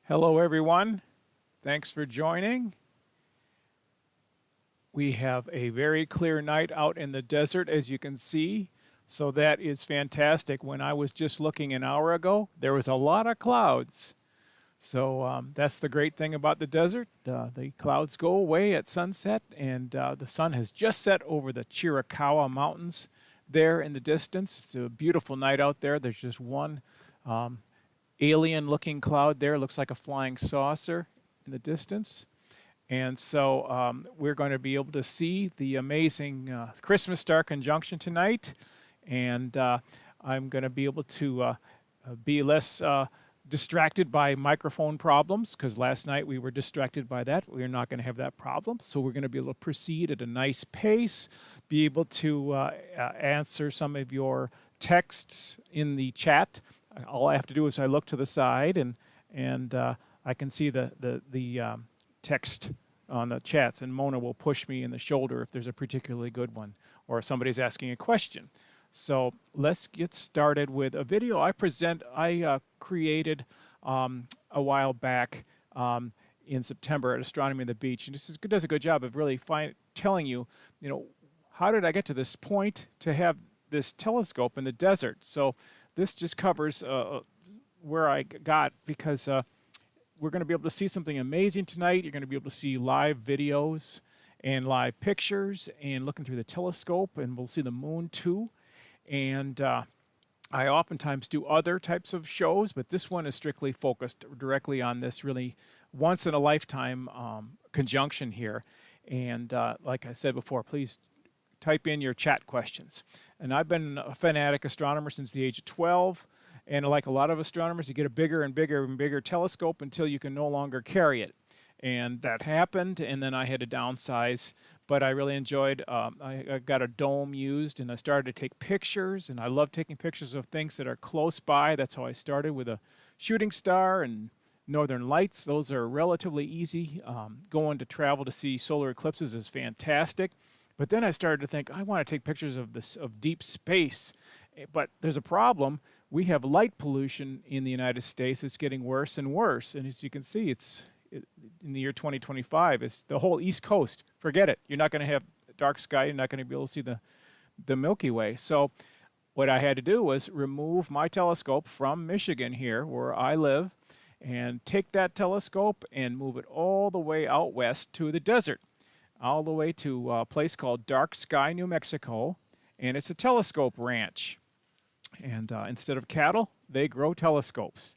Hello everyone, thanks for joining. We have a very clear night out in the desert, as you can see, so that is fantastic. When I was just looking an hour ago, there was a lot of clouds. So that's the great thing about the desert. The clouds go away at sunset, and the sun has just set over the Chiricahua Mountains there in the distance. It's a beautiful night out there. There's just one alien-looking cloud there. It looks like a flying saucer in the distance. And so we're going to be able to see the amazing Christmas star conjunction tonight. And I'm going to be able to be less distracted by microphone problems, because last night we were distracted by that. We're not going to have that problem. So we're going to be able to proceed at a nice pace, be able to answer some of your texts in the chat. All I have to do is I look to the side and I can see the text on the chats, and Mona will push me in the shoulder if there's a particularly good one or somebody's asking a question. So let's get started with a video I created a while back in September at Astronomy on the Beach, and this does a good job of really telling you, how did I get to this point to have this telescope in the desert. So this just covers where I got, because we're going to be able to see something amazing tonight. You're going to be able to see live videos and live pictures and looking through the telescope, and we'll see the moon too. And I oftentimes do other types of shows, but this one is strictly focused directly on this really once-in-a-lifetime conjunction here. And like I said before, please type in your chat questions. And I've been a fanatic astronomer since the age of 12. And like a lot of astronomers, you get a bigger and bigger and bigger telescope until you can no longer carry it. And that happened, and then I had to downsize. But I really enjoyed, I got a dome used, and I started to take pictures. And I love taking pictures of things that are close by. That's how I started, with a shooting star and northern lights. Those are relatively easy. Going to travel to see solar eclipses is fantastic. But then I started to think, I want to take pictures of deep space. But there's a problem. We have light pollution in the United States. It's getting worse and worse. And as you can see, in the year 2025, it's the whole East Coast. Forget it. You're not going to have dark sky. You're not going to be able to see the Milky Way. So what I had to do was remove my telescope from Michigan here, where I live, and take that telescope and move it all the way out west to the desert, all the way to a place called Dark Sky, New Mexico. And it's a telescope ranch. And instead of cattle, they grow telescopes.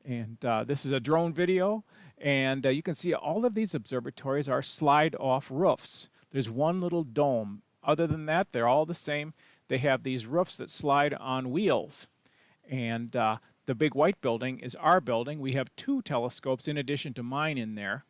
And this is a drone video. And you can see all of these observatories are slide-off roofs. There's one little dome. Other than that, they're all the same. They have these roofs that slide on wheels. And the big white building is our building. We have 2 telescopes in addition to mine in there.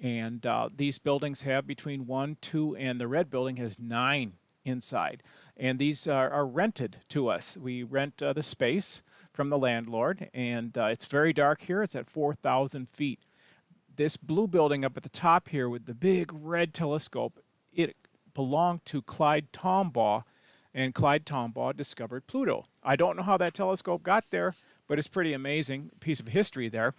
And these buildings have between 1, 2, and the red building has 9 inside. And these are rented to us. We rent the space from the landlord, and it's very dark here. It's at 4,000 feet. This blue building up at the top here with the big red telescope, it belonged to Clyde Tombaugh, and Clyde Tombaugh discovered Pluto. I don't know how that telescope got there, but it's pretty amazing piece of history there.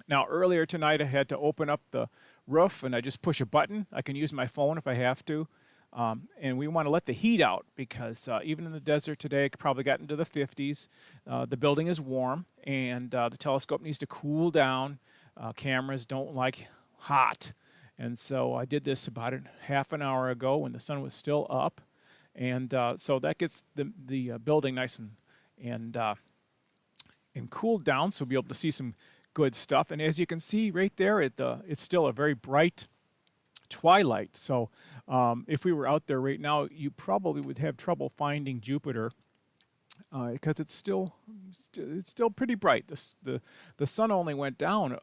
Now, earlier tonight, I had to open up the roof, and I just push a button. I can use my phone if I have to. And we want to let the heat out, because even in the desert today, it probably got into the 50s. The building is warm, and the telescope needs to cool down. Cameras don't like hot. And so I did this about half an hour ago when the sun was still up. And so that gets the building nice and cooled down, so we'll be able to see some good stuff. And as you can see right there, it's still a very bright twilight. So if we were out there right now, you probably would have trouble finding Jupiter, because it's still pretty bright. The sun only went down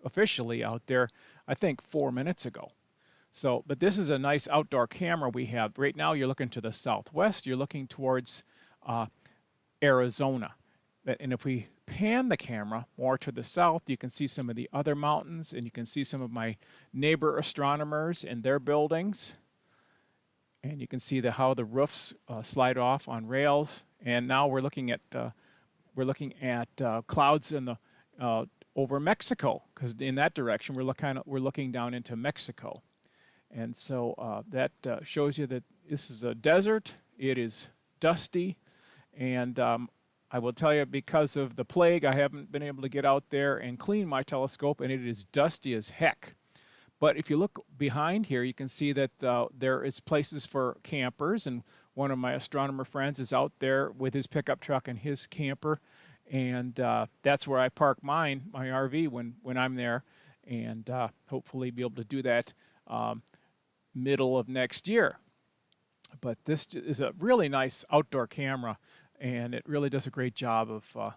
officially out there, I think, 4 minutes ago. So, but this is a nice outdoor camera we have. Right now you're looking to the southwest. You're looking towards Arizona. And if we pan the camera more to the south, you can see some of the other mountains, and you can see some of my neighbor astronomers and their buildings. And you can see how the roofs slide off on rails. And now we're looking at clouds in the over Mexico, because in that direction we're looking down into Mexico. And so that shows you that this is a desert. It is dusty, and I will tell you, because of the plague, I haven't been able to get out there and clean my telescope, and it is dusty as heck. But if you look behind here, you can see that there is places for campers, and one of my astronomer friends is out there with his pickup truck and his camper, and that's where I park my RV when I'm there, and hopefully be able to do that middle of next year. But this is a really nice outdoor camera, and it really does a great job of,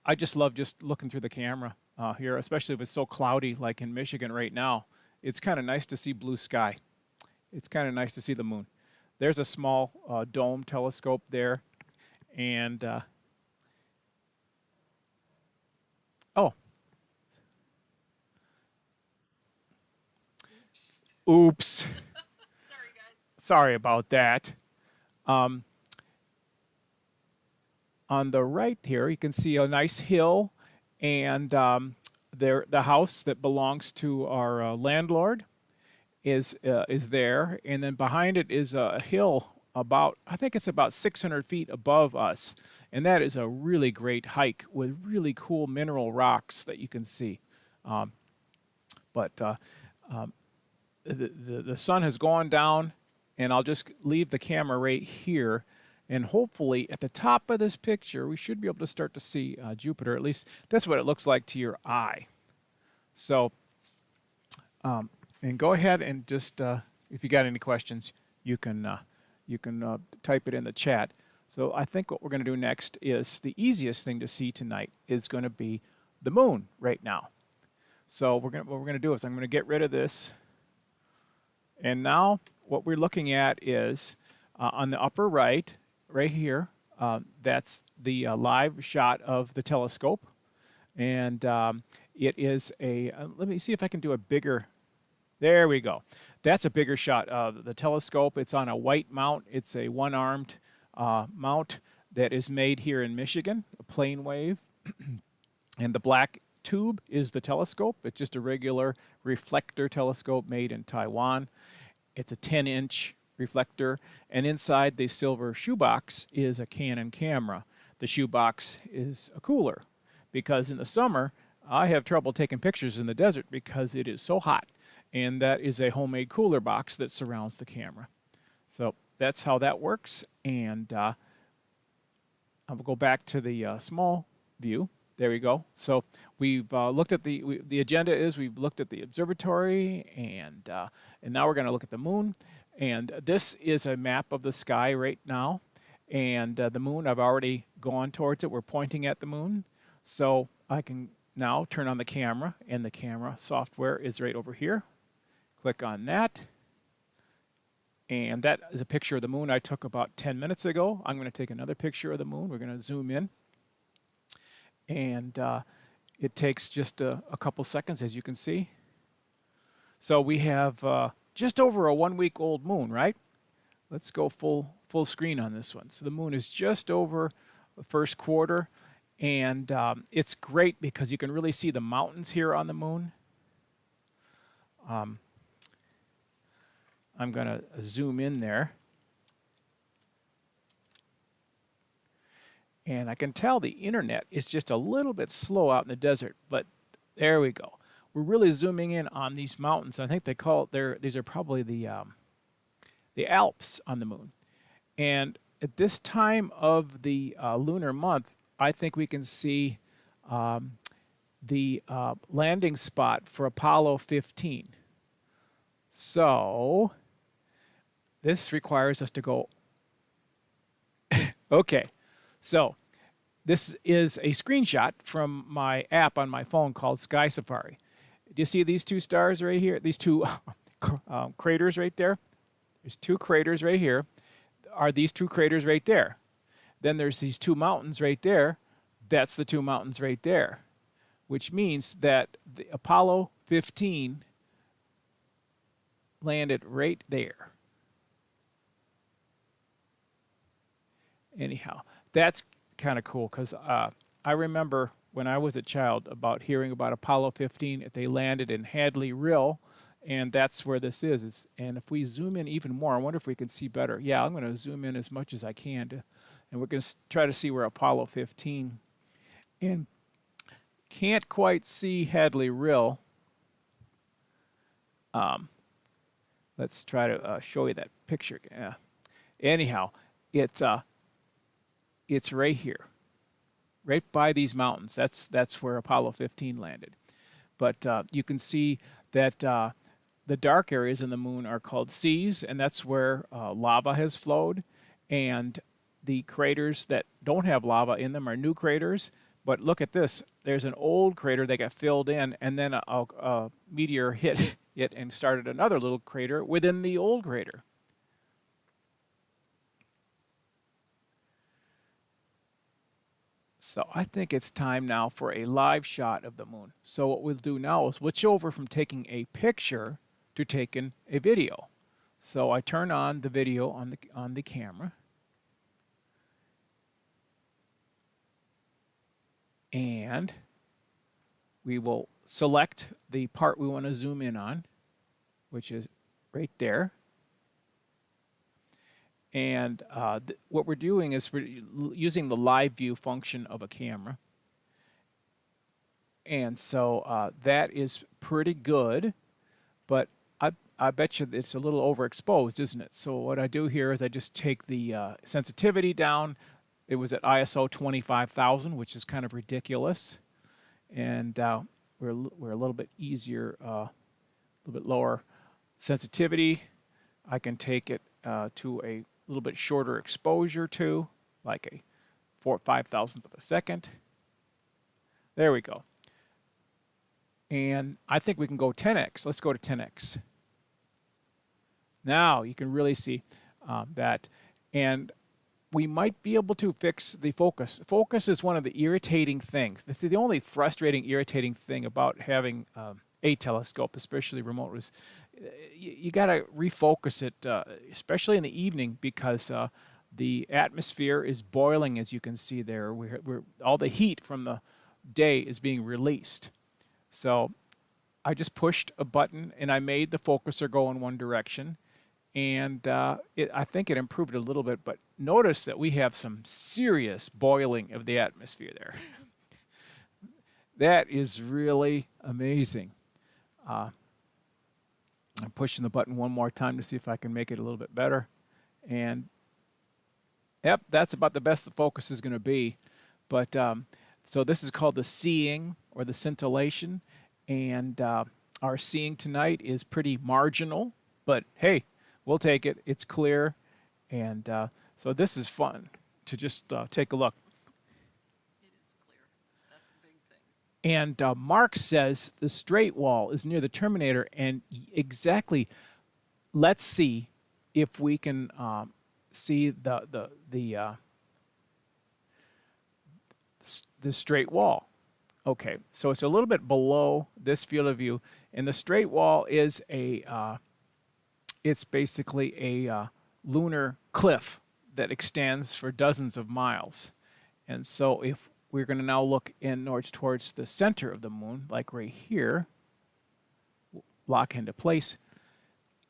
I just love just looking through the camera here, especially if it's so cloudy like in Michigan right now. It's kind of nice to see blue sky. It's kind of nice to see the moon. There's a small dome telescope there, and oh, oops. Sorry, guys. Sorry about that. On the right here, you can see a nice hill, and the house that belongs to our landlord is there, and then behind it is a hill I think it's about 600 feet above us, and that is a really great hike with really cool mineral rocks that you can see. But the sun has gone down, and I'll just leave the camera right here. And hopefully at the top of this picture, we should be able to start to see Jupiter. At least that's what it looks like to your eye. So, and go ahead and just, if you got any questions, you can type it in the chat. So I think what we're going to do next is the easiest thing to see tonight is going to be the moon right now. So what we're going to do is I'm going to get rid of this. And now what we're looking at is on the upper right here, that's the live shot of the telescope. And it is let me see if I can do a bigger, there we go. That's a bigger shot of the telescope. It's on a white mount. It's a one-armed mount that is made here in Michigan, a plane wave. And the black tube is the telescope. It's just a regular reflector telescope made in Taiwan. It's a 10-inch reflector, and inside the silver shoebox is a Canon camera. The shoebox is a cooler, because in the summer I have trouble taking pictures in the desert because it is so hot, and that is a homemade cooler box that surrounds the camera. So that's how that works, and I will go back to the small view. There we go. So we've looked at the agenda is we've looked at the observatory, and now we're going to look at the moon. And this is a map of the sky right now, and the moon, I've already gone towards it. We're pointing at the moon, so I can now turn on the camera, and the camera software is right over here. Click on that, and that is a picture of the moon I took about 10 minutes ago. I'm going to take another picture of the moon. We're going to zoom in, and it takes just a couple seconds, as you can see. So we have just over a 1-week-old moon, right? Let's go full screen on this one. So the moon is just over the first quarter, and it's great because you can really see the mountains here on the moon. I'm going to zoom in there. And I can tell the internet is just a little bit slow out in the desert, but there we go. We're really zooming in on these mountains. I think they call it these are probably the Alps on the moon. And at this time of the lunar month, I think we can see the landing spot for Apollo 15. So this requires us to go. Okay, so this is a screenshot from my app on my phone called Sky Safari. Do you see these two stars right here? These two craters right there? There's two craters right here. Are these two craters right there? Then there's these two mountains right there. That's the two mountains right there, which means that the Apollo 15 landed right there. Anyhow, that's kind of cool because I remember when I was a child about hearing about Apollo 15. They landed in Hadley Rill, and that's where this is. And if we zoom in even more, I wonder if we can see better. Yeah, I'm going to zoom in as much as I can, and we're going to try to see where Apollo 15. And can't quite see Hadley Rill. Let's try to show you that picture. Anyhow, it's right here, right by these mountains. That's where Apollo 15 landed. But you can see that the dark areas in the moon are called seas, and that's where lava has flowed. And the craters that don't have lava in them are new craters. But look at this. There's an old crater that got filled in, and then a meteor hit it and started another little crater within the old crater. So I think it's time now for a live shot of the moon. So what we'll do now is switch over from taking a picture to taking a video. So I turn on the video on the camera. And we will select the part we want to zoom in on, which is right there. And what we're doing is we're using the live view function of a camera. And so that is pretty good, but I bet you it's a little overexposed, isn't it? So what I do here is I just take the sensitivity down. It was at ISO 25,000, which is kind of ridiculous. And we're a little bit easier, a little bit lower sensitivity. I can take it to a little bit shorter exposure too, like a 5,000th of a second. There we go. And I think we can go 10x. Let's go to 10x. Now you can really see that. And we might be able to fix the focus. Focus is one of the irritating things. This is the only frustrating, irritating thing about having a telescope, especially remote, is you got to refocus it, especially in the evening, because the atmosphere is boiling, as you can see there. All the heat from the day is being released. So I just pushed a button and I made the focuser go in one direction. And I think it improved a little bit, but notice that we have some serious boiling of the atmosphere there. That is really amazing. I'm pushing the button one more time to see if I can make it a little bit better. And yep, that's about the best the focus is going to be. But so this is called the seeing or the scintillation. And our seeing tonight is pretty marginal, but hey, we'll take it. It's clear. And so this is fun to just take a look. It is clear. That's a big thing. And Mark says the straight wall is near the terminator. And exactly, let's see if we can see the straight wall. Okay, so it's a little bit below this field of view. And the straight wall is it's basically a lunar cliff that extends for dozens of miles. And so if we're going to now look inwards towards the center of the moon, like right here, lock into place.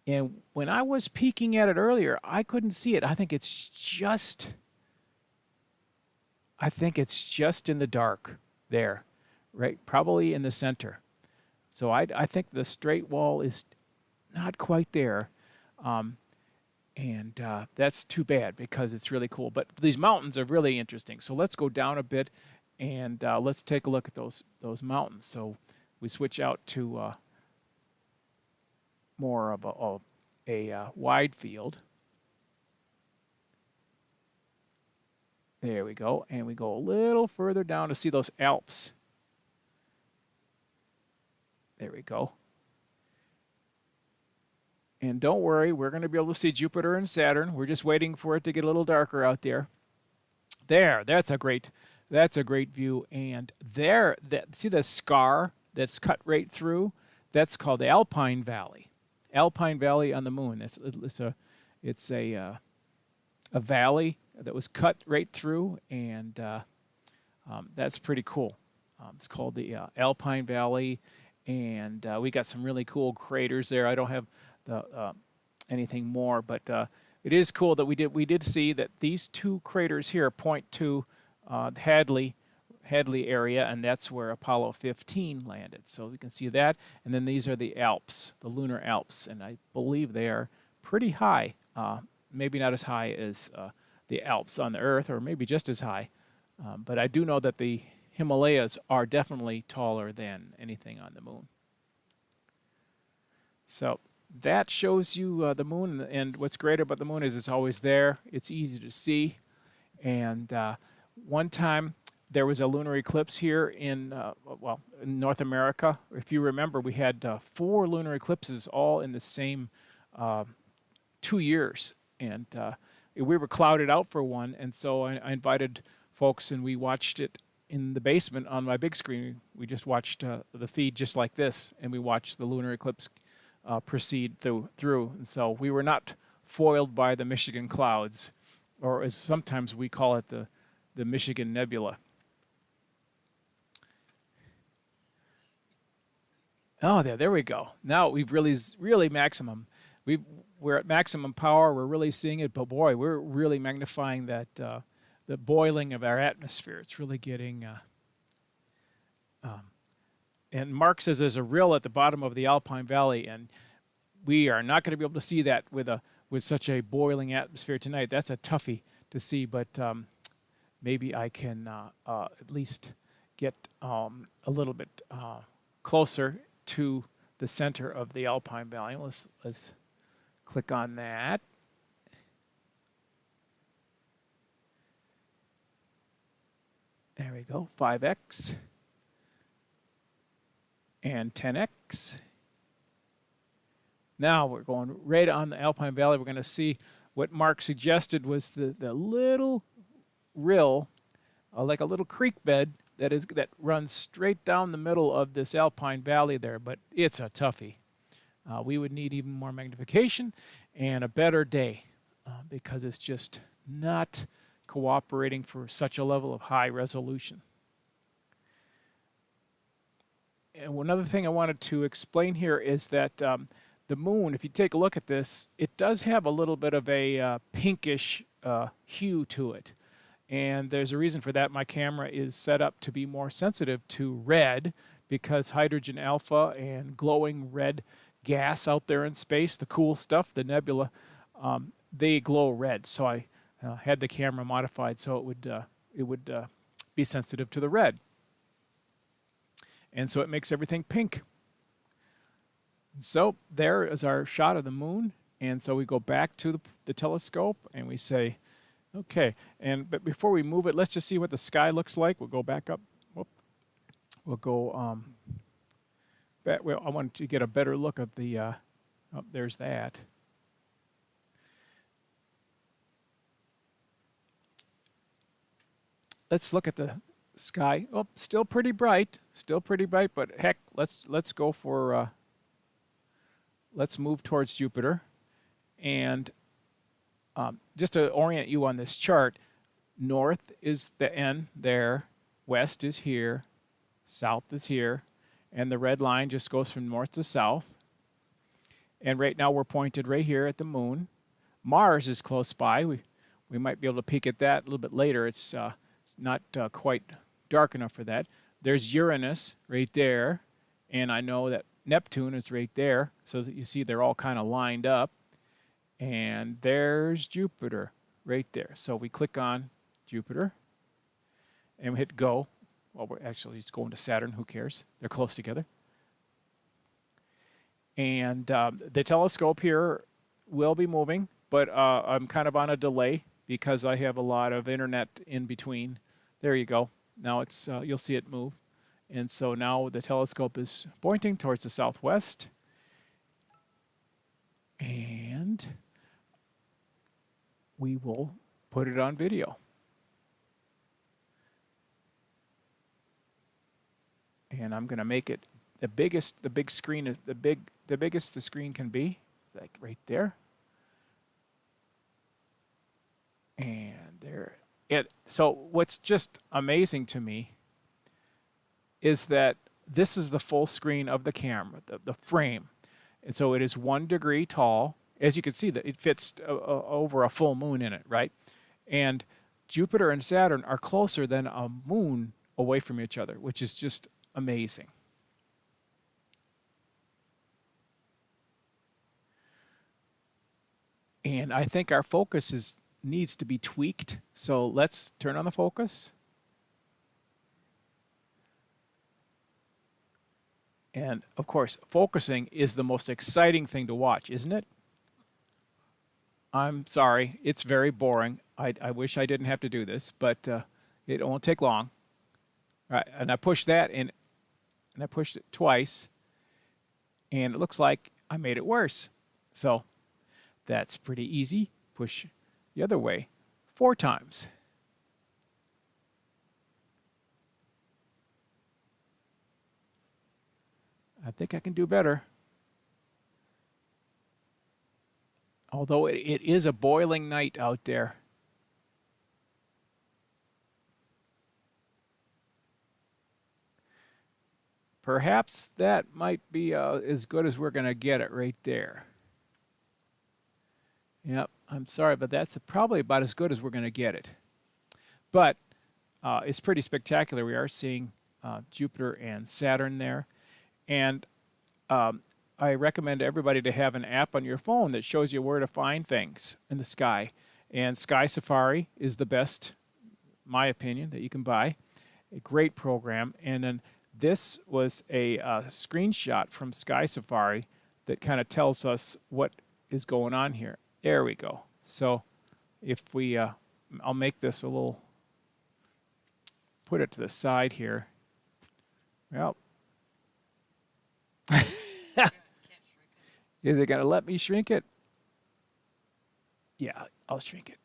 And when I was peeking at it earlier, I couldn't see it. I think it's just in the dark there, right? Probably in the center. So I think the straight wall is not quite there. And that's too bad because it's really cool. But these mountains are really interesting. So let's go down a bit and let's take a look at those mountains. So we switch out to more of a wide field. There we go. And we go a little further down to see those Alps. There we go. And don't worry, we're going to be able to see Jupiter and Saturn. We're just waiting for it to get a little darker out there. That's a great view. And there, see the scar that's cut right through? That's called the Alpine Valley. Alpine Valley on the moon. It's a valley that was cut right through, and that's pretty cool. It's called the Alpine Valley, and we got some really cool craters there. I don't have the anything more, but it is cool that we did see that these two craters here point to the Hadley area, and that's where Apollo 15 landed. So you can see that, and then these are the Alps, the lunar Alps, and I believe they are pretty high. Maybe not as high as the Alps on the Earth, or maybe just as high. But I do know that the Himalayas are definitely taller than anything on the moon. So that shows you the moon, and what's great about the moon is it's always there. It's easy to see, and one time there was a lunar eclipse here in North America. If you remember, we had 4 lunar eclipses all in the same 2 years, and we were clouded out for one, and so I invited folks, and we watched it in the basement on my big screen. We just watched the feed just like this, and we watched the lunar eclipse proceed through. And so we were not foiled by the Michigan clouds, or as sometimes we call it, the Michigan Nebula. Oh, there we go. Now we've really maximum. We're at maximum power. We're really seeing it, but boy, we're really magnifying that the boiling of our atmosphere. It's really getting. And Mark says there's a rill at the bottom of the Alpine Valley, and we are not going to be able to see that with such a boiling atmosphere tonight. That's a toughie to see, but maybe I can at least get a little bit closer to the center of the Alpine Valley. Let's click on that. There we go, 5x and 10x. Now we're going right on the Alpine Valley. We're going to see what Mark suggested was the little rill, like a little creek bed that runs straight down the middle of this Alpine Valley there, but it's a toughie. We would need even more magnification and a better day because it's just not cooperating for such a level of high resolution. And another thing I wanted to explain here is that the moon, if you take a look at this, it does have a little bit of a pinkish hue to it. And there's a reason for that. My camera is set up to be more sensitive to red because hydrogen alpha and glowing red gas out there in space, the cool stuff, the nebula, they glow red. So I had the camera modified so it would be sensitive to the red. And so it makes everything pink. So there is our shot of the moon. And so we go back to the telescope and we say, okay, but before we move it, let's just see what the sky looks like. We'll go back up. Whoop. We'll go back. Well, I want to get a better look at the. Oh, there's that. Let's look at the sky. Oh, still pretty bright. But heck, let's go for. Let's move towards Jupiter, and. Just to orient you on this chart, north is the N there, west is here, south is here, and the red line just goes from north to south. And right now we're pointed right here at the moon. Mars is close by. We might be able to peek at that a little bit later. It's not quite dark enough for that. There's Uranus right there, and I know that Neptune is right there, so that you see they're all kind of lined up. And there's Jupiter right there. So we click on Jupiter and we hit go. Well, we're actually just going to Saturn. Who cares? They're close together. And the telescope here will be moving, but I'm kind of on a delay because I have a lot of internet in between. There you go. Now it's you'll see it move. And so now the telescope is pointing towards the southwest. And we will put it on video. And I'm going to make it the big screen, the biggest the screen can be, like right there. And there. So what's just amazing to me is that this is the full screen of the camera, the frame. And so it is 1 degree tall. As you can see, that it fits over a full moon in it, right? And Jupiter and Saturn are closer than a moon away from each other, which is just amazing. And I think our focus needs to be tweaked. So let's turn on the focus. And of course, focusing is the most exciting thing to watch, isn't it? I'm sorry, it's very boring. I wish I didn't have to do this, but it won't take long. All right, and I pushed that in, and I pushed it twice, and it looks like I made it worse. So that's pretty easy. Push the other way 4 times. I think I can do better. Although it is a boiling night out there. Perhaps that might be as good as we're going to get it right there. Yep, I'm sorry, but that's probably about as good as we're going to get it. But it's pretty spectacular. We are seeing Jupiter and Saturn there. And I recommend everybody to have an app on your phone that shows you where to find things in the sky. And Sky Safari is the best, my opinion, that you can buy. A great program. And then this was a screenshot from Sky Safari that kind of tells us what is going on here. There we go. So if we, I'll make this a little, put it to the side here. Well, is it going to let me shrink it? Yeah, I'll shrink it.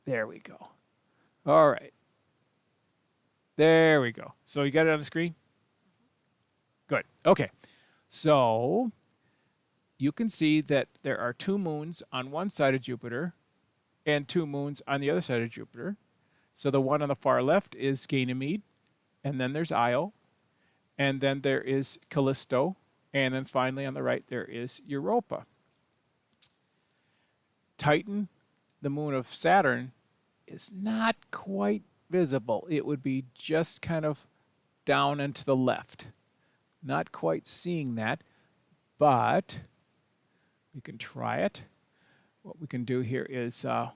There we go. All right. There we go. So you got it on the screen? Good. Okay. So you can see that there are 2 moons on one side of Jupiter and 2 moons on the other side of Jupiter. So the one on the far left is Ganymede, and then there's Io, and then there is Callisto, and then finally on the right there is Europa. Titan, the moon of Saturn, is not quite visible. It would be just kind of down and to the left. Not quite seeing that, but we can try it. What we can do here is I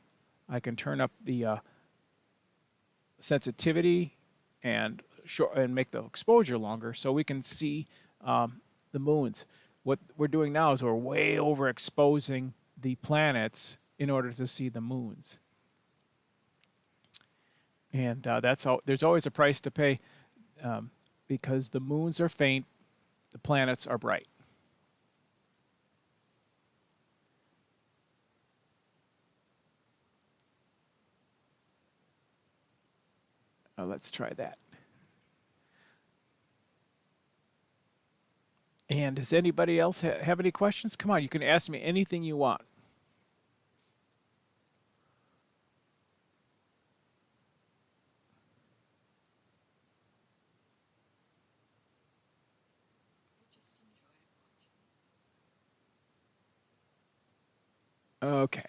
can turn up the sensitivity and make the exposure longer so we can see the moons. What we're doing now is we're way overexposing the planets in order to see the moons. And that's how, there's always a price to pay because the moons are faint, the planets are bright. Let's try that. And does anybody else have any questions? Come on, you can ask me anything you want. Okay.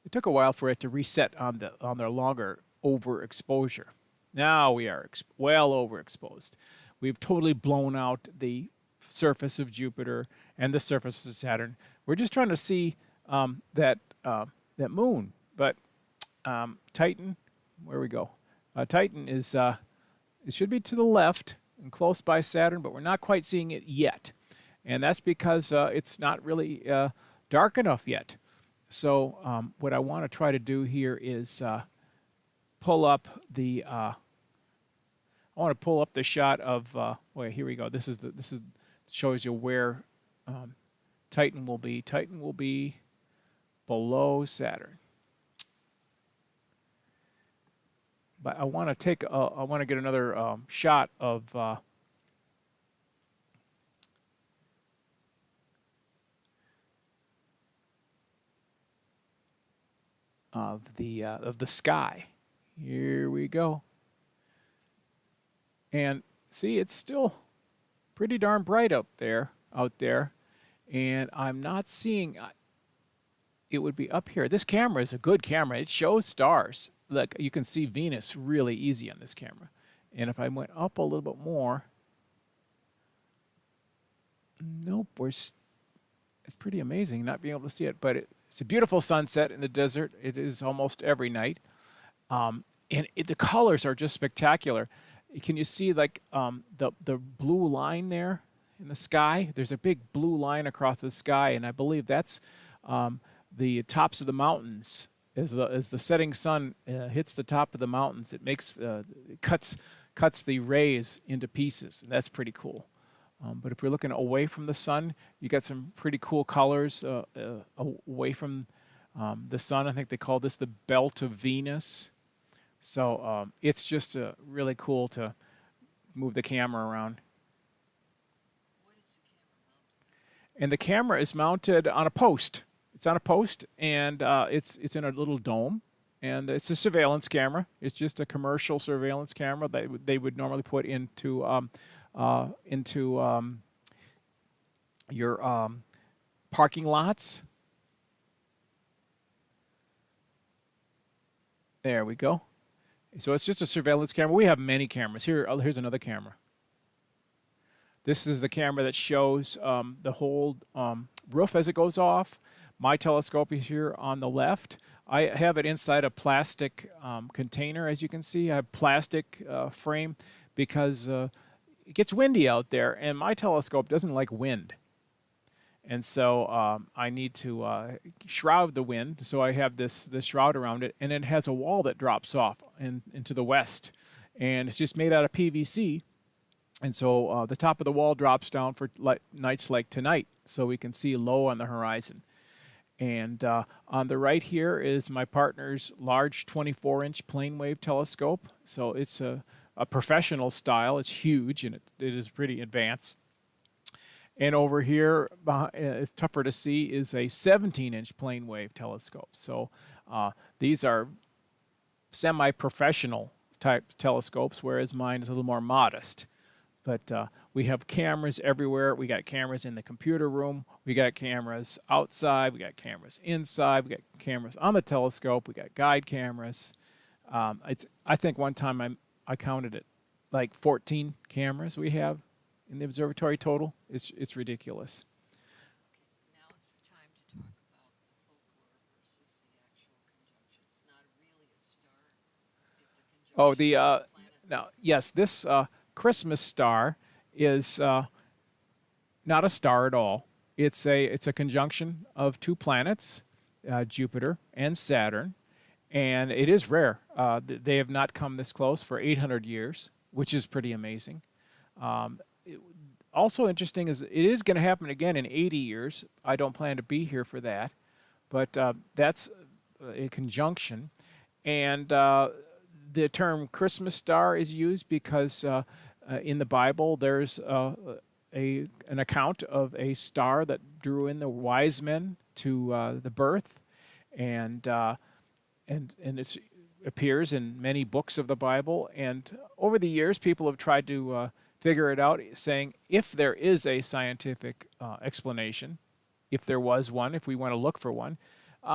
It took a while for it to reset on their longer overexposure. Now we are well overexposed. We've totally blown out the surface of Jupiter and the surface of Saturn. We're just trying to see that moon. But Titan, where we go? Titan is it should be to the left and close by Saturn, but we're not quite seeing it yet, and that's because it's not really dark enough yet. So what I want to try to do here is pull up the. I want to pull up the shot of. Wait, here we go. This is shows you where Titan will be. Titan will be below Saturn. But I want to take. I want to get another shot of. Of the sky. Here we go. And see, it's still pretty darn bright out there, and I'm not seeing. It would be up here. This camera is a good camera. It shows stars. Look, you can see Venus really easy on this camera. And if I went up a little bit more, nope, it's pretty amazing not being able to see it. But it's a beautiful sunset in the desert. It is almost every night. The colors are just spectacular. Can you see like the blue line there in the sky? There's a big blue line across the sky, and I believe that's the tops of the mountains. As the setting sun hits the top of the mountains, it cuts the rays into pieces, and that's pretty cool. But if you're looking away from the sun, you got some pretty cool colors away from the sun. I think they call this the belt of Venus. So it's just really cool to move the camera around. What is the camera mounted? And the camera is mounted on a post. It's on a post, and it's in a little dome. And it's a surveillance camera. It's just a commercial surveillance camera that they would normally put into your parking lots. There we go. So it's just a surveillance camera. We have many cameras. Here's another camera. This is the camera that shows the whole roof as it goes off. My telescope is here on the left. I have it inside a plastic container, as you can see. I have plastic frame because it gets windy out there, and my telescope doesn't like wind. And so I need to shroud the wind, so I have this shroud around it, and it has a wall that drops off into the west. And it's just made out of PVC, and so the top of the wall drops down for nights like tonight, so we can see low on the horizon. And on the right here is my partner's large 24-inch plane wave telescope. So it's a professional style. It's huge, and it is pretty advanced. And over here, it's tougher to see, is a 17-inch plane wave telescope. So these are semi-professional type telescopes, whereas mine is a little more modest. But we have cameras everywhere. We got cameras in the computer room. We got cameras outside. We got cameras inside. We got cameras on the telescope. We got guide cameras. I think one time I counted it, like 14 cameras we have in the observatory total. It's ridiculous. Okay, now it's the time to talk about the folklore versus the actual conjunction. It's not really a star. It's a conjunction Oh, of planets. now yes, this Christmas star is not a star at all. It's a conjunction of two planets, Jupiter and Saturn, and it is rare. They have not come this close for 800 years, which is pretty amazing. Also interesting is it is going to happen again in 80 years. I don't plan to be here for that, but that's a conjunction. And the term Christmas star is used because in the Bible there's an account of a star that drew in the wise men to the birth, and it appears in many books of the Bible. And over the years, people have tried to figure it out, saying if there is a scientific explanation, if there was one, if we want to look for one,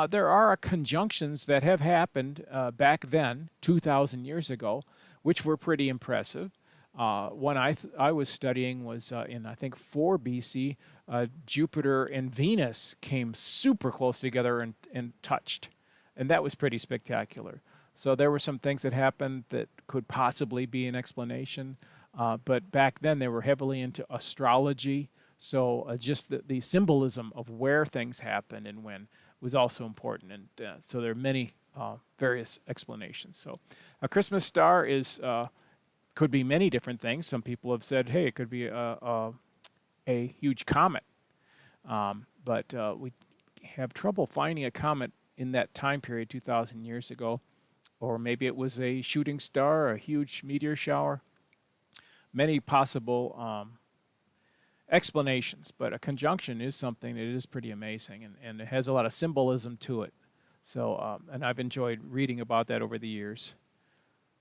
there are conjunctions that have happened back then, 2,000 years ago, which were pretty impressive. One I was studying was in, I think, 4 BC. Jupiter and Venus came super close together and touched. And that was pretty spectacular. So there were some things that happened that could possibly be an explanation. But back then they were heavily into astrology. So just the symbolism of where things happen and when was also important. And so there are many various explanations. So a Christmas star could be many different things. Some people have said, hey, it could be a huge comet. But we have trouble finding a comet in that time period 2,000 years ago. Or maybe it was a shooting star, a huge meteor shower. Many possible explanations, but a conjunction is something that is pretty amazing, and it has a lot of symbolism to it. So, and I've enjoyed reading about that over the years.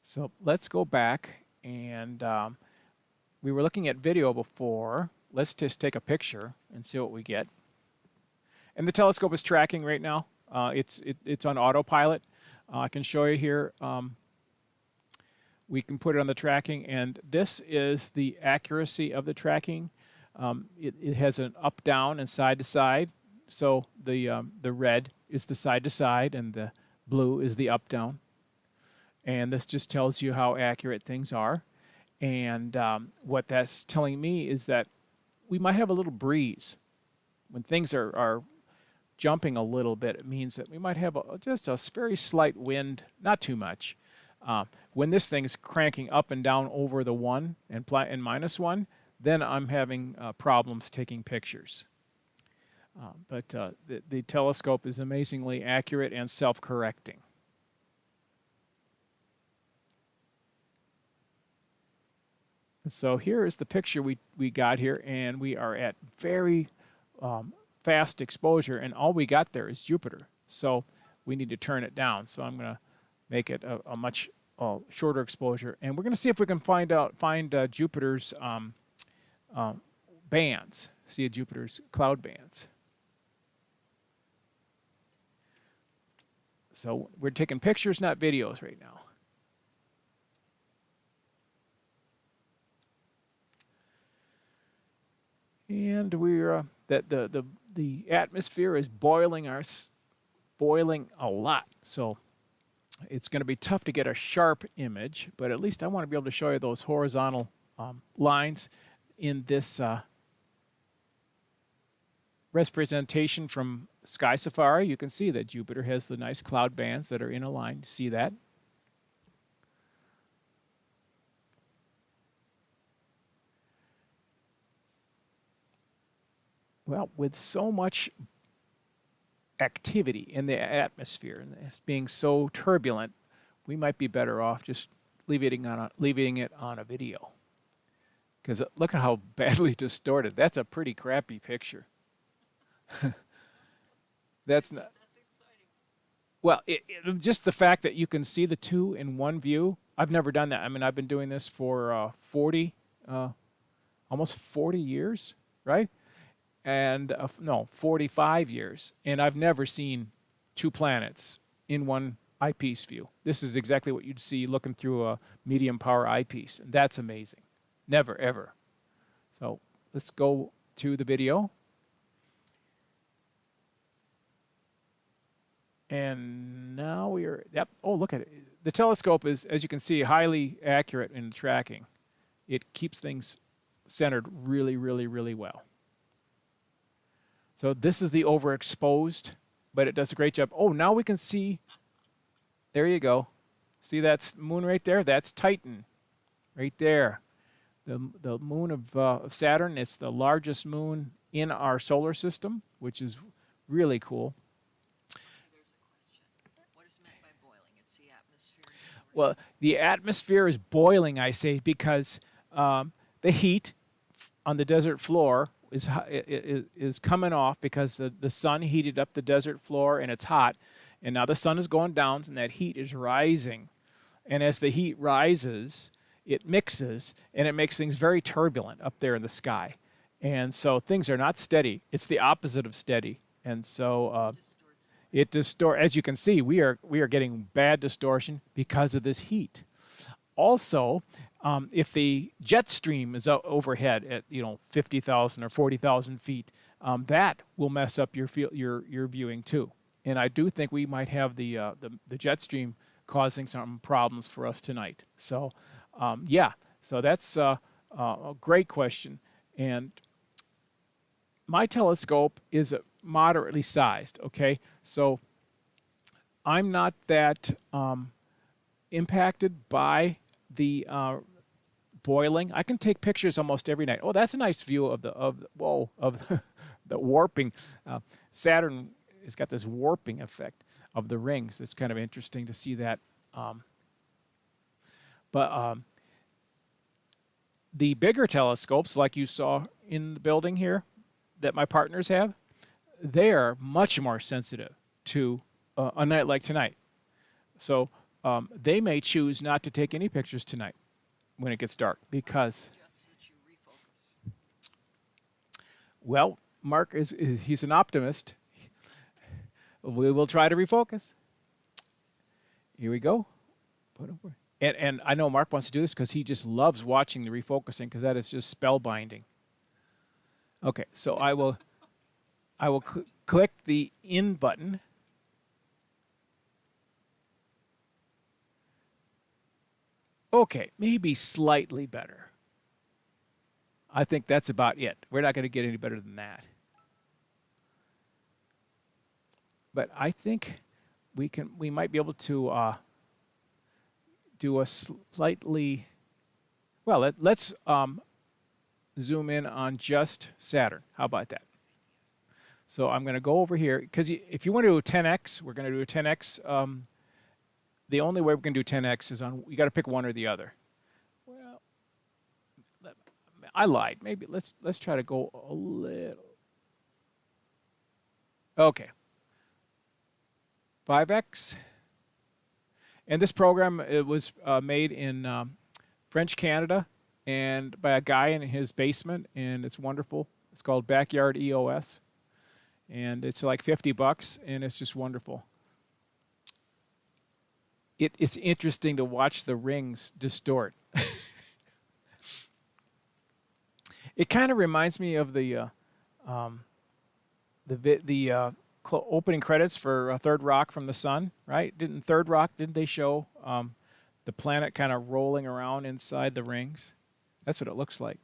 So let's go back And we were looking at video before. Let's just take a picture and see what we get. And the telescope is tracking right now. It's on autopilot. I can show you here. We can put it on the tracking, and this is the accuracy of the tracking. It has an up, down, and side to side. So the red is the side to side, and the blue is the up, down. And this just tells you how accurate things are. And what that's telling me is that we might have a little breeze. When things are jumping a little bit, it means that we might have just a very slight wind, not too much. When this thing's cranking up and down over the 1 and -1, then I'm having problems taking pictures. But the telescope is amazingly accurate and self-correcting. And so here is the picture we got here, and we are at very fast exposure, and all we got there is Jupiter. So we need to turn it down. So I'm going to make it a much shorter exposure, and we're going to see if we can find Jupiter's bands. See Jupiter's cloud bands. So we're taking pictures, not videos right now. And we're that the atmosphere is boiling a lot. So it's going to be tough to get a sharp image, but at least I want to be able to show you those horizontal lines in this representation from Sky Safari. You can see that Jupiter has the nice cloud bands that are in a line. See that? Well, with so much activity in the atmosphere and it's being so turbulent, we might be better off just leaving it on a video. Because look at how badly distorted. That's a pretty crappy picture. That's not. That's exciting. Well, just the fact that you can see the two in one view. I've never done that. I mean, I've been doing this for almost 40 years, right? And no, 45 years, and I've never seen two planets in one eyepiece view. This is exactly what you'd see looking through a medium power eyepiece, and that's amazing. Never, ever. So let's go to the video. And now we are, yep, oh, look at it. The telescope is, as you can see, highly accurate in tracking. It keeps things centered really, really, really well. So this is the overexposed, but it does a great job. Oh, now we can see, there you go. See that moon right there? That's Titan, right there. The moon of Saturn, it's the largest moon in our solar system, which is really cool. There's a question. What is meant by boiling? It's the atmosphere. Well, the atmosphere is boiling, I say, because the heat on the desert floor is coming off because the sun heated up the desert floor and it's hot, and now the sun is going down and that heat is rising, and as the heat rises, it mixes and it makes things very turbulent up there in the sky, and so things are not steady. It's the opposite of steady, and so it distorts. As you can see, we are getting bad distortion because of this heat. Also, if the jet stream is overhead at 50,000 or 40,000 feet, that will mess up your viewing too. And I do think we might have the jet stream causing some problems for us tonight. So yeah, so that's a great question. And my telescope is moderately sized. Okay, so I'm not that impacted by the boiling. I can take pictures almost every night. Oh, that's a nice view of the warping. Saturn has got this warping effect of the rings. It's kind of interesting to see that. But the bigger telescopes, like you saw in the building here, that my partners have, they're much more sensitive to a night like tonight. So they may choose not to take any pictures tonight. when it gets dark because, Suggests that you refocus. well, Mark he's an optimist. We will try to refocus. Here we go. Put over. And I know Mark wants to do this because he just loves watching the refocusing because that is just spellbinding. Okay, so I will click the in button. Okay, maybe slightly better. I think that's about it. We're not going to get any better than that. But I think we might be able to do a slightly, well, let's zoom in on just Saturn. How about that? So I'm going to go over here because if you want to do a 10x, we're going to do a 10x. The only way we're going to do 10x is on, you got to pick one or the other. Well, I lied. Maybe let's try to go a little. Okay. 5x. And this program, it was made in French Canada and by a guy in his basement, and it's wonderful. It's called Backyard EOS, and it's like $50, and it's just wonderful. It's interesting to watch the rings distort. It kind of reminds me of the opening credits for Third Rock from the Sun, right? Didn't Third Rock, didn't they show the planet kind of rolling around inside the rings? That's what it looks like.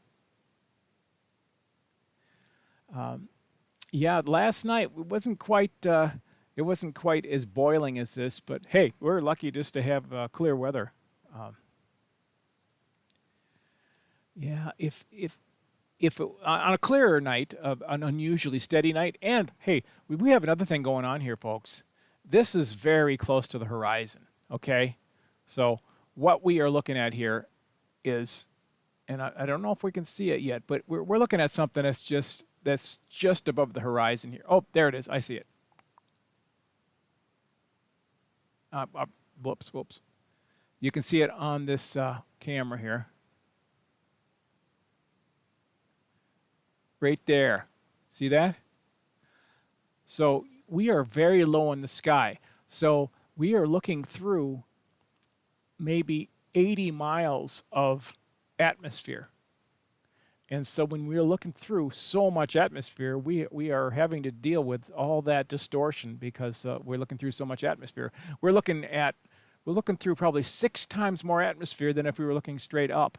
Yeah, last night it wasn't quite as boiling as this, but hey, we're lucky just to have clear weather. Yeah, if on a clearer night, an unusually steady night, and hey, we have another thing going on here, folks. This is very close to the horizon, okay? So what we are looking at here is, and I don't know if we can see it yet, but we're looking at something that's just above the horizon here. Oh, there it is. I see it. Whoops. You can see it on this camera here. Right there. See that? So we are very low in the sky. So we are looking through maybe 80 miles of atmosphere. And so when we're looking through so much atmosphere, we are having to deal with all that distortion because we're looking through so much atmosphere. We're looking through probably 6 times more atmosphere than if we were looking straight up.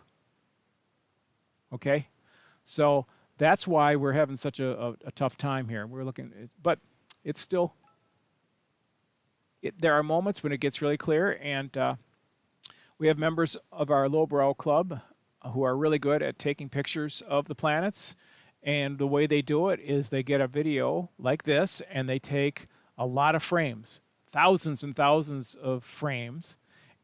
Okay? So that's why we're having such a tough time here. We're looking, but it's still, there are moments when it gets really clear, and we have members of our lowbrow club who are really good at taking pictures of the planets. And the way they do it is they get a video like this, and they take a lot of frames, thousands and thousands of frames,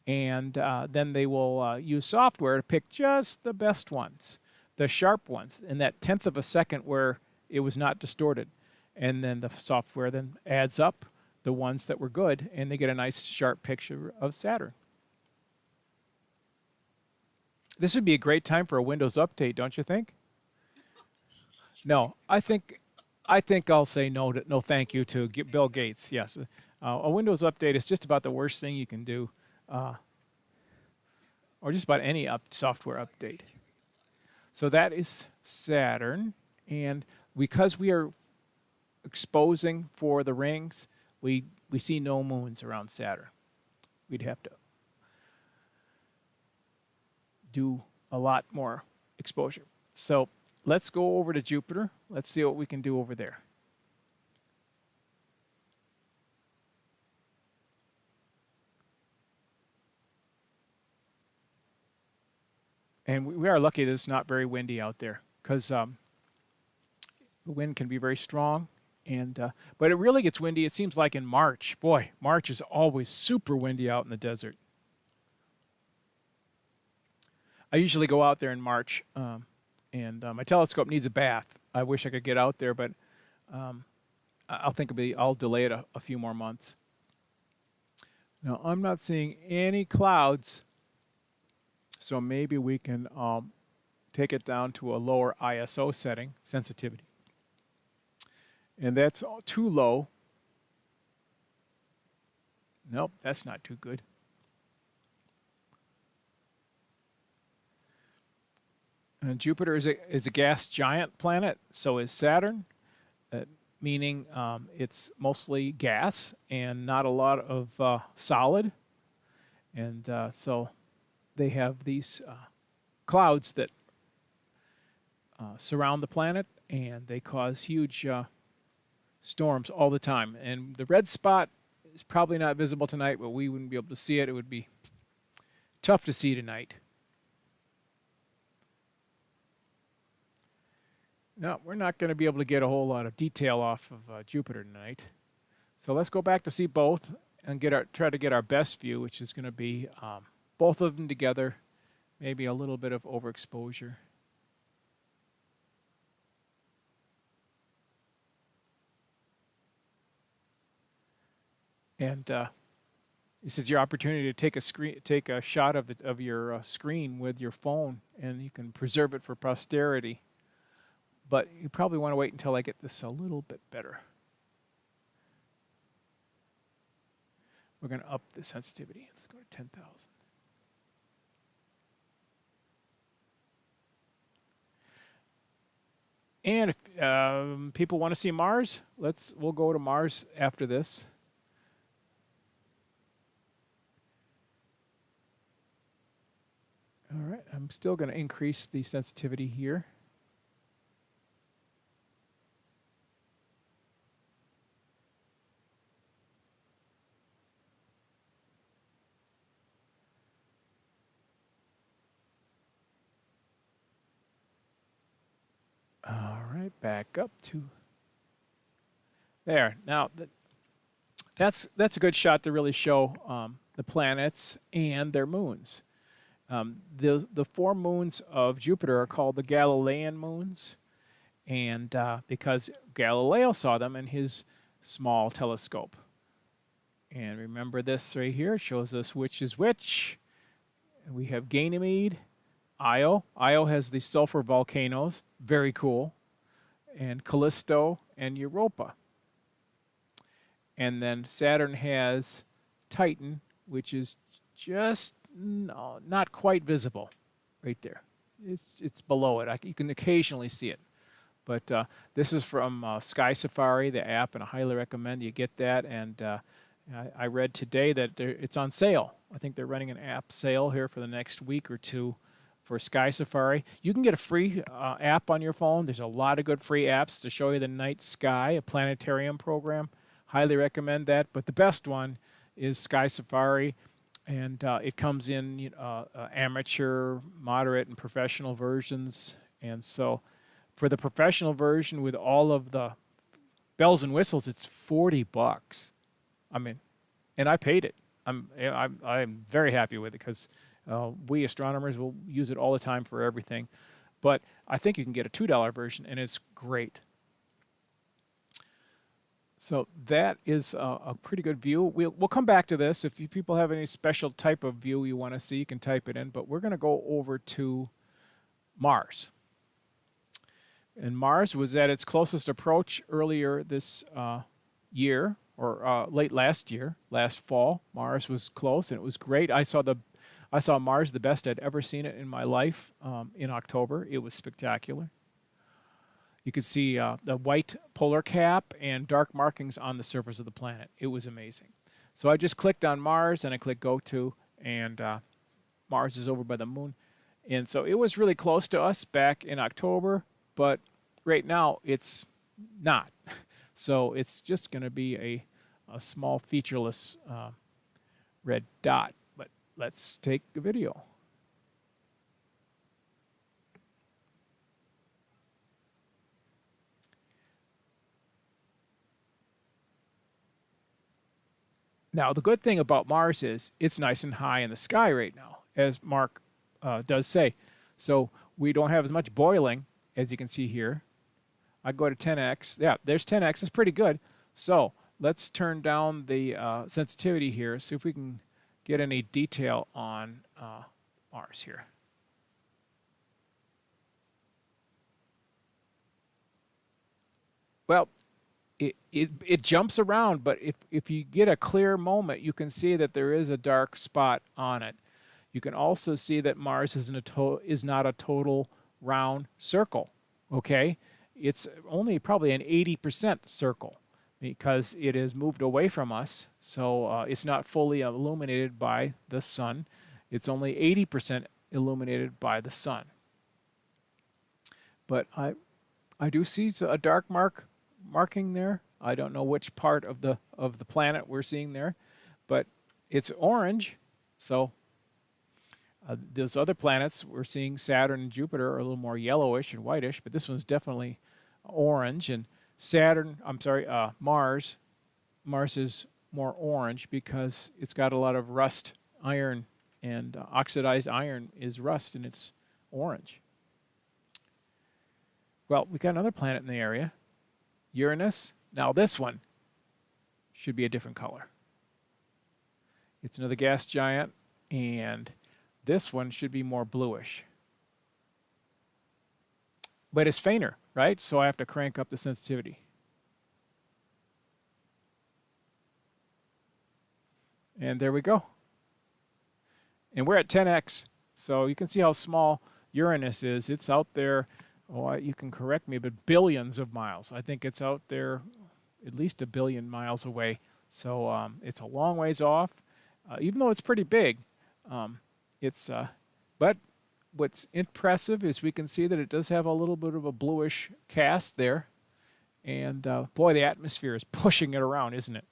and then they will use software to pick just the best ones, the sharp ones, in that 1/10 of a second where it was not distorted. And then the software then adds up the ones that were good, and they get a nice sharp picture of Saturn. This would be a great time for a Windows update, don't you think? No, I think I'll say no thank you to Bill Gates. Yes, a Windows update is just about the worst thing you can do, or just about any software update. So that is Saturn, and because we are exposing for the rings, we see no moons around Saturn. We'd have to do a lot more exposure. So let's go over to Jupiter. Let's see what we can do over there. And we are lucky that it's not very windy out there, because the wind can be very strong. And but it really gets windy, it seems like in March. Boy, March is always super windy out in the desert. I usually go out there in March, and my telescope needs a bath. I wish I could get out there, but I'll delay it a few more months. Now, I'm not seeing any clouds, So maybe we can take it down to a lower ISO setting, sensitivity. And that's too low. Nope, that's not too good. And Jupiter is a gas giant planet, so is Saturn, meaning it's mostly gas and not a lot of solid. And so they have these clouds that surround the planet, and they cause huge storms all the time. And the red spot is probably not visible tonight, but we wouldn't be able to see it. It would be tough to see tonight. No, we're not going to be able to get a whole lot of detail off of Jupiter tonight. So let's go back to see both and try to get our best view, which is going to be both of them together, maybe a little bit of overexposure. And this is your opportunity to take a shot of your screen with your phone, and you can preserve it for posterity. But you probably want to wait until I get this a little bit better. We're going to up the sensitivity. Let's go to 10,000. And if people want to see Mars, we'll go to Mars after this. All right, I'm still going to increase the sensitivity here. All right, back up to there. Now, that's a good shot to really show the planets and their moons. The 4 moons of Jupiter are called the Galilean moons, and because Galileo saw them in his small telescope. And remember this right here, it shows us which is which. We have Ganymede, Io. Io has the sulfur volcanoes, very cool, and Callisto and Europa. And then Saturn has Titan, which is just not quite visible right there. It's below it. You can occasionally see it. But this is from Sky Safari, the app, and I highly recommend you get that. And I read today that it's on sale. I think they're running an app sale here for the next week or two for Sky Safari. You can get a free app on your phone. There's a lot of good free apps to show you the night sky, a planetarium program. Highly recommend that. But the best one is Sky Safari, and it comes in amateur, moderate, and professional versions. And so for the professional version with all of the bells and whistles, it's $40. I mean, and I paid it. I'm very happy with it because we astronomers will use it all the time for everything. But I think you can get a $2 version, and it's great. So that is a pretty good view. We'll come back to this. If you people have any special type of view you want to see, you can type it in. But we're going to go over to Mars. And Mars was at its closest approach earlier this year, or late last year, last fall. Mars was close, and it was great. I saw Mars the best I'd ever seen it in my life in October. It was spectacular. You could see the white polar cap and dark markings on the surface of the planet. It was amazing. So I just clicked on Mars, and I clicked Go To, and Mars is over by the moon. And so it was really close to us back in October, but right now it's not. So it's just going to be a small featureless red dot. But let's take a video. Now, the good thing about Mars is it's nice and high in the sky right now, as Mark does say. So we don't have as much boiling, as you can see here. I go to 10x. Yeah, there's 10x. It's pretty good. So let's turn down the sensitivity here, see if we can get any detail on Mars here. Well, it jumps around, but if you get a clear moment, you can see that there is a dark spot on it. You can also see that Mars is not a total round circle, okay? It's only probably an 80% circle because it has moved away from us, so it's not fully illuminated by the sun. It's only 80% illuminated by the sun. But I do see a dark marking there. I don't know which part of the planet we're seeing there, but it's orange. So those other planets we're seeing, Saturn and Jupiter, are a little more yellowish and whitish, but this one's definitely orange. And Mars is more orange because it's got a lot of rust iron, and oxidized iron is rust, and it's orange. Well, we got another planet in the area, Uranus. Now this one should be a different color. It's another gas giant, and this one should be more bluish. But it's fainter, right? So I have to crank up the sensitivity. And there we go. And we're at 10x, so you can see how small Uranus is. It's out there, you can correct me, but billions of miles. I think it's out there at least 1 billion miles away. So it's a long ways off, even though it's pretty big. But what's impressive is we can see that it does have a little bit of a bluish cast there. And boy, the atmosphere is pushing it around, isn't it?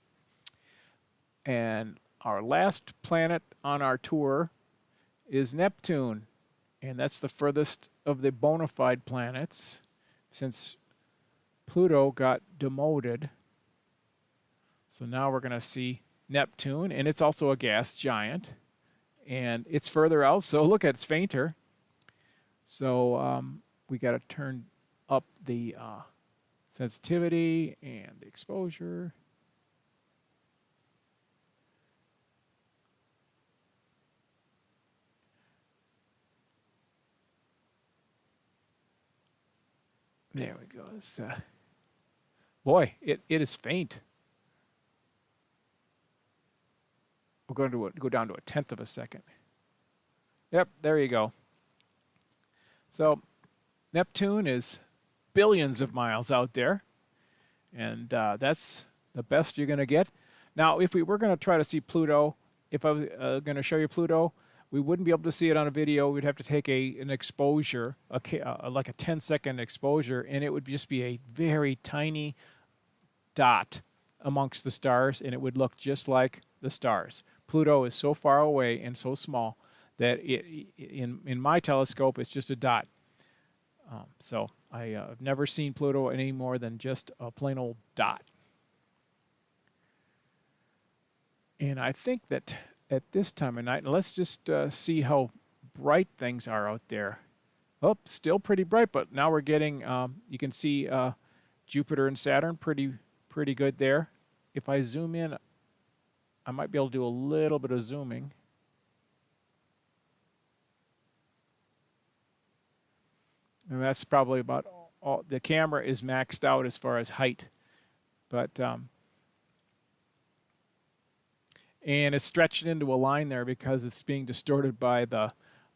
And our last planet on our tour is Neptune. And that's the furthest of the bona fide planets since Pluto got demoted. So now we're going to see Neptune, and it's also a gas giant. And it's further out, so look, it's fainter. So we got to turn up the sensitivity and the exposure. There we go. Boy, it is faint. We're going to go down to 1/10 of a second. Yep, there you go. So Neptune is billions of miles out there, and that's the best you're going to get. Now, if we were going to try to see Pluto, if I was going to show you Pluto, we wouldn't be able to see it on a video. We'd have to take an exposure, like a 10-second exposure, and it would just be a very tiny dot amongst the stars, and it would look just like the stars. Pluto is so far away and so small that in my telescope, it's just a dot. So I've never seen Pluto any more than just a plain old dot. And I think that at this time of night, let's just see how bright things are out there. Oh, still pretty bright, but now we're getting, you can see Jupiter and Saturn pretty good there. If I zoom in, I might be able to do a little bit of zooming. And that's probably about all. The camera is maxed out as far as height, but and it's stretched into a line there because it's being distorted by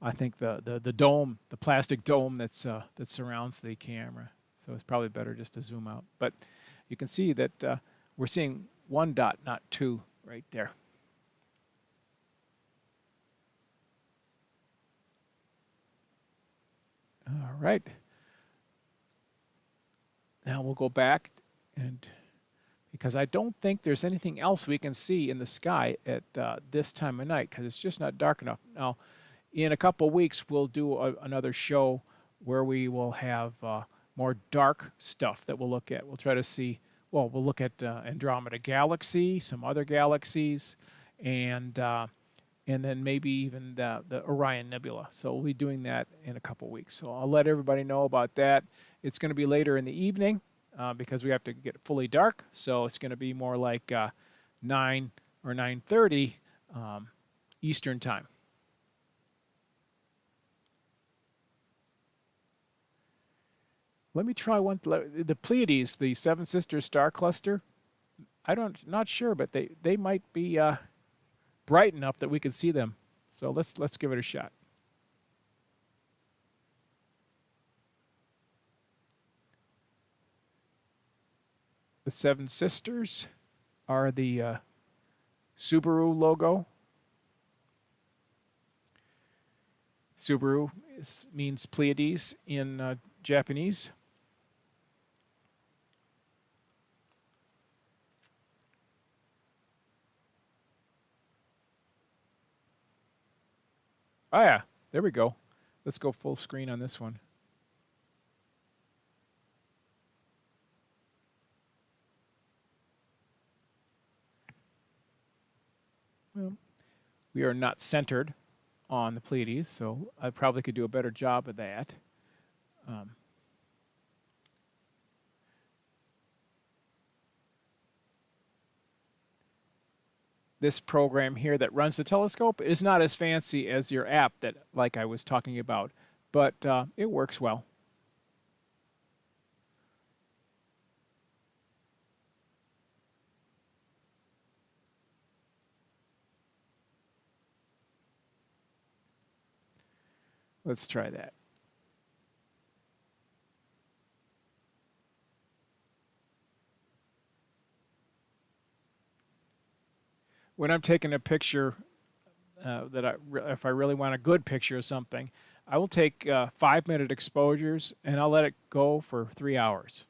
I think the dome, the plastic dome that surrounds the camera. So it's probably better just to zoom out. But you can see that we're seeing one dot, not two, right there. All right. Now we'll go back, and because I don't think there's anything else we can see in the sky at this time of night because it's just not dark enough. Now, in a couple of weeks, we'll do another show where we will have more dark stuff that we'll look at. We'll try to see, well, we'll look at Andromeda Galaxy, some other galaxies, and then maybe even the Orion Nebula. So we'll be doing that in a couple of weeks. So I'll let everybody know about that. It's going to be later in the evening because we have to get fully dark. So it's going to be more like 9 or 9:30 Eastern time. Let me try one. The Pleiades, the Seven Sisters star cluster. Not sure, but they might be bright enough that we can see them. So let's give it a shot. The Seven Sisters are the Subaru logo. Subaru means Pleiades in Japanese. Oh yeah, there we go. Let's go full screen on this one. Well, we are not centered on the Pleiades, so I probably could do a better job of that. This program here that runs the telescope is not as fancy as your app that, like I was talking about, but it works well. Let's try that. When I'm taking a picture if I really want a good picture of something, I will take 5-minute exposures and I'll let it go for 3 hours.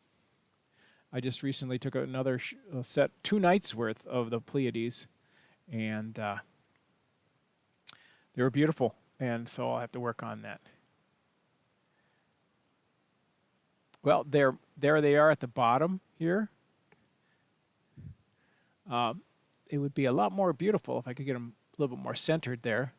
I just recently took another set 2 nights worth of the Pleiades, and they were beautiful, and so I'll have to work on that. Well, there they are at the bottom here. It would be a lot more beautiful if I could get them a little bit more centered there.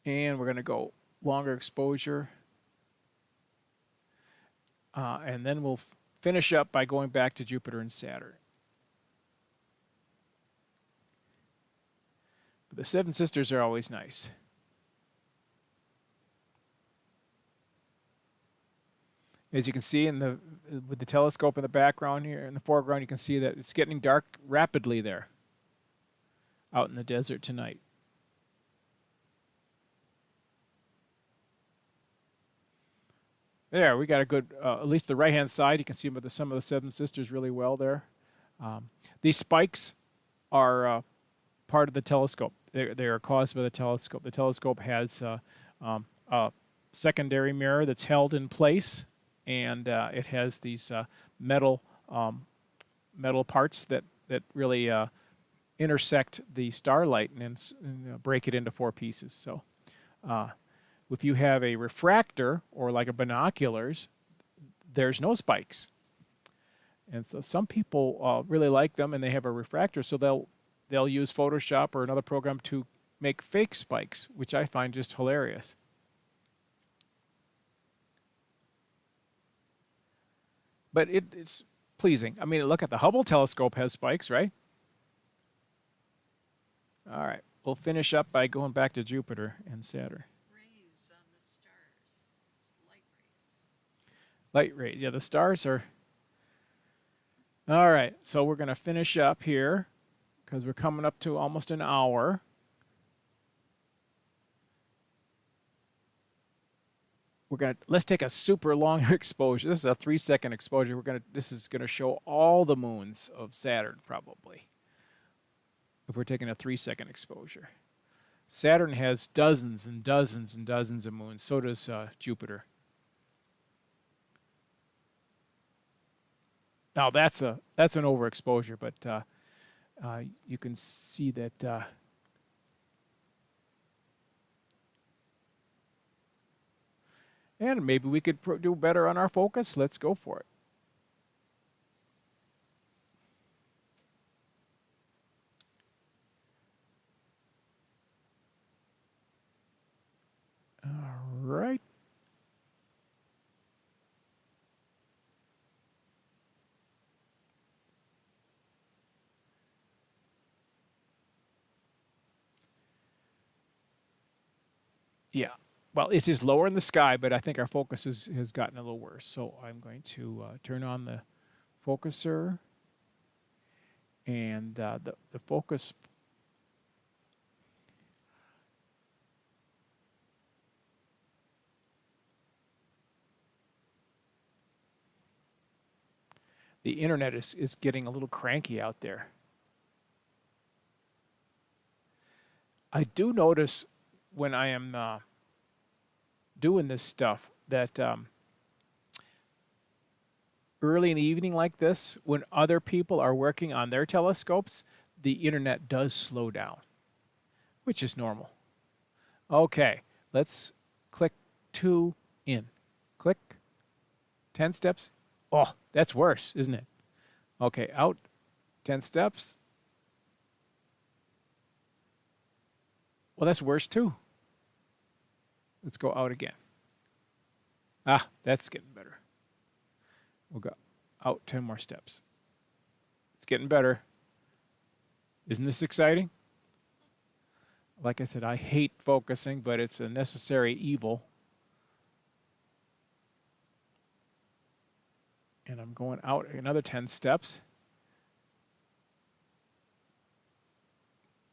And we're going to go longer exposure. And then we'll finish up by going back to Jupiter and Saturn. But the Seven Sisters are always nice. As you can see with the telescope in the background here, in the foreground, you can see that it's getting dark rapidly there out in the desert tonight. There, we got a good, at least the right-hand side, you can see some of the Seven Sisters really well there. These spikes are part of the telescope. They are caused by the telescope. The telescope has a secondary mirror that's held in place, and it has these metal parts that really intersect the starlight and break it into 4 pieces. So if you have a refractor or like a binoculars, there's no spikes. And so some people really like them, and they have a refractor, so they'll use Photoshop or another program to make fake spikes, which I find just hilarious. But it's pleasing. I mean, look at the Hubble telescope has spikes, right? All right, we'll finish up by going back to Jupiter and Saturn. Rays on the stars, light rays. Light rays, yeah, the stars are... All right, so we're going to finish up here because we're coming up to almost an hour. Let's take a super long exposure. This is a 3-second exposure. This is gonna show all the moons of Saturn probably. If we're taking a 3-second exposure. Saturn has dozens and dozens and dozens of moons. So does Jupiter. Now that's an overexposure, but you can see that. And maybe we could do better on our focus. Let's go for it. All right. Yeah. Well, it is lower in the sky, but I think our focus has gotten a little worse. So I'm going to turn on the focuser, and the focus. The internet is getting a little cranky out there. I do notice when I am doing this stuff that early in the evening like this, when other people are working on their telescopes, the internet does slow down, which is normal. Okay, let's click 2 in. Click 10 steps. Oh, that's worse, isn't it? Okay, out 10 steps. Well, that's worse too. Let's go out again. Ah, that's getting better. We'll go out 10 more steps. It's getting better. Isn't this exciting? Like I said, I hate focusing, but it's a necessary evil. And I'm going out another 10 steps.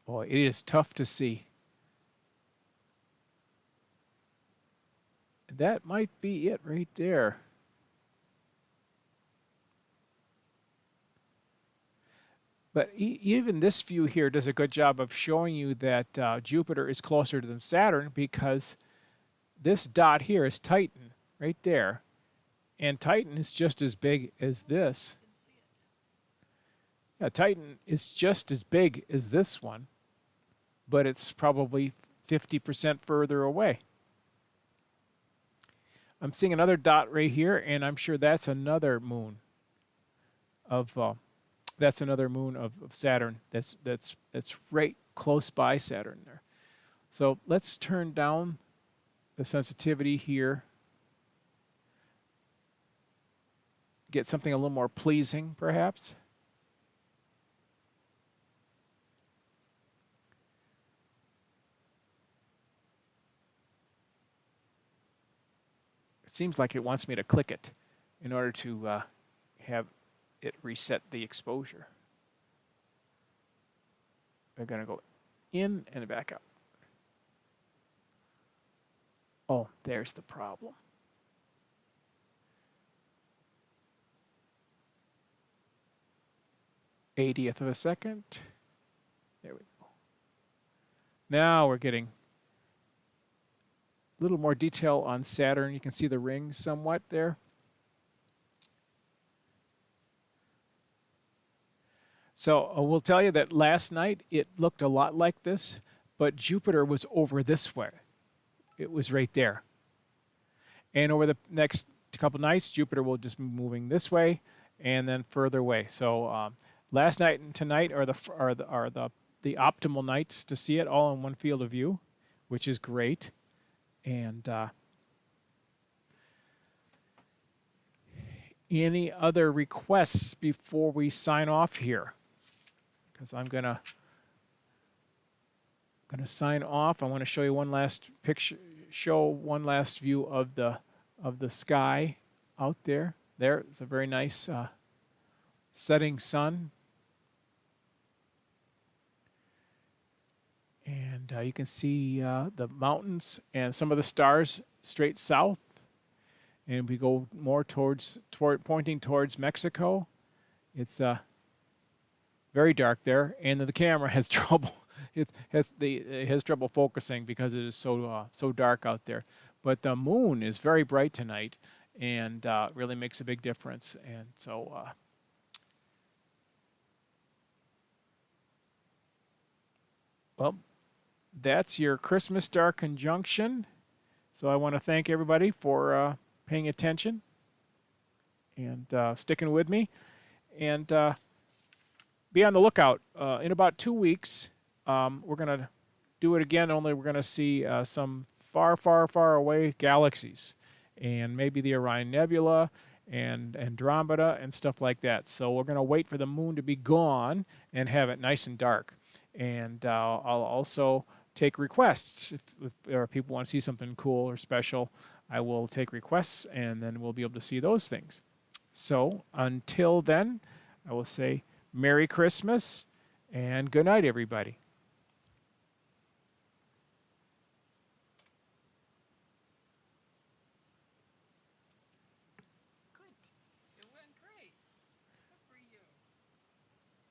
Boy, it is tough to see. That might be it right there. But even this view here does a good job of showing you that Jupiter is closer than Saturn, because this dot here is Titan right there. And Titan is just as big as this. Yeah, Titan is just as big as this one, but it's probably 50% further away. I'm seeing another dot right here, and I'm sure that's another moon of Saturn. That's right close by Saturn there. So let's turn down the sensitivity here. Get something a little more pleasing, perhaps. It seems like it wants me to click it in order to have it reset the exposure. We're going to go in and back out. Oh, there's the problem. '80th of a second. There we go. Now we're getting a little more detail on Saturn. You can see the rings somewhat there. So we'll tell you that last night it looked a lot like this, but Jupiter was over this way. It was right there. And over the next couple nights, Jupiter will just be moving this way and then further away. So last night and tonight are the optimal nights to see it all in one field of view, which is great. And any other requests before we sign off here? Because I'm gonna sign off. I want to show you one last picture, show one last view of the sky out there. There's a very nice setting sun. And you can see the mountains and some of the stars straight south. And we go more pointing towards Mexico. It's very dark there, and the camera has trouble. It has trouble focusing because it is so dark out there. But the moon is very bright tonight, and really makes a big difference. And so. Well, that's your Christmas star conjunction. So I want to thank everybody for paying attention and sticking with me. And be on the lookout. In about 2 weeks, we're going to do it again, only we're going to see some far, far, far away galaxies. And maybe the Orion Nebula and Andromeda and stuff like that. So we're going to wait for the moon to be gone and have it nice and dark. And I'll also take requests. If there are people who want to see something cool or special, I will take requests, and then we'll be able to see those things. So until then, I will say Merry Christmas and good night, everybody.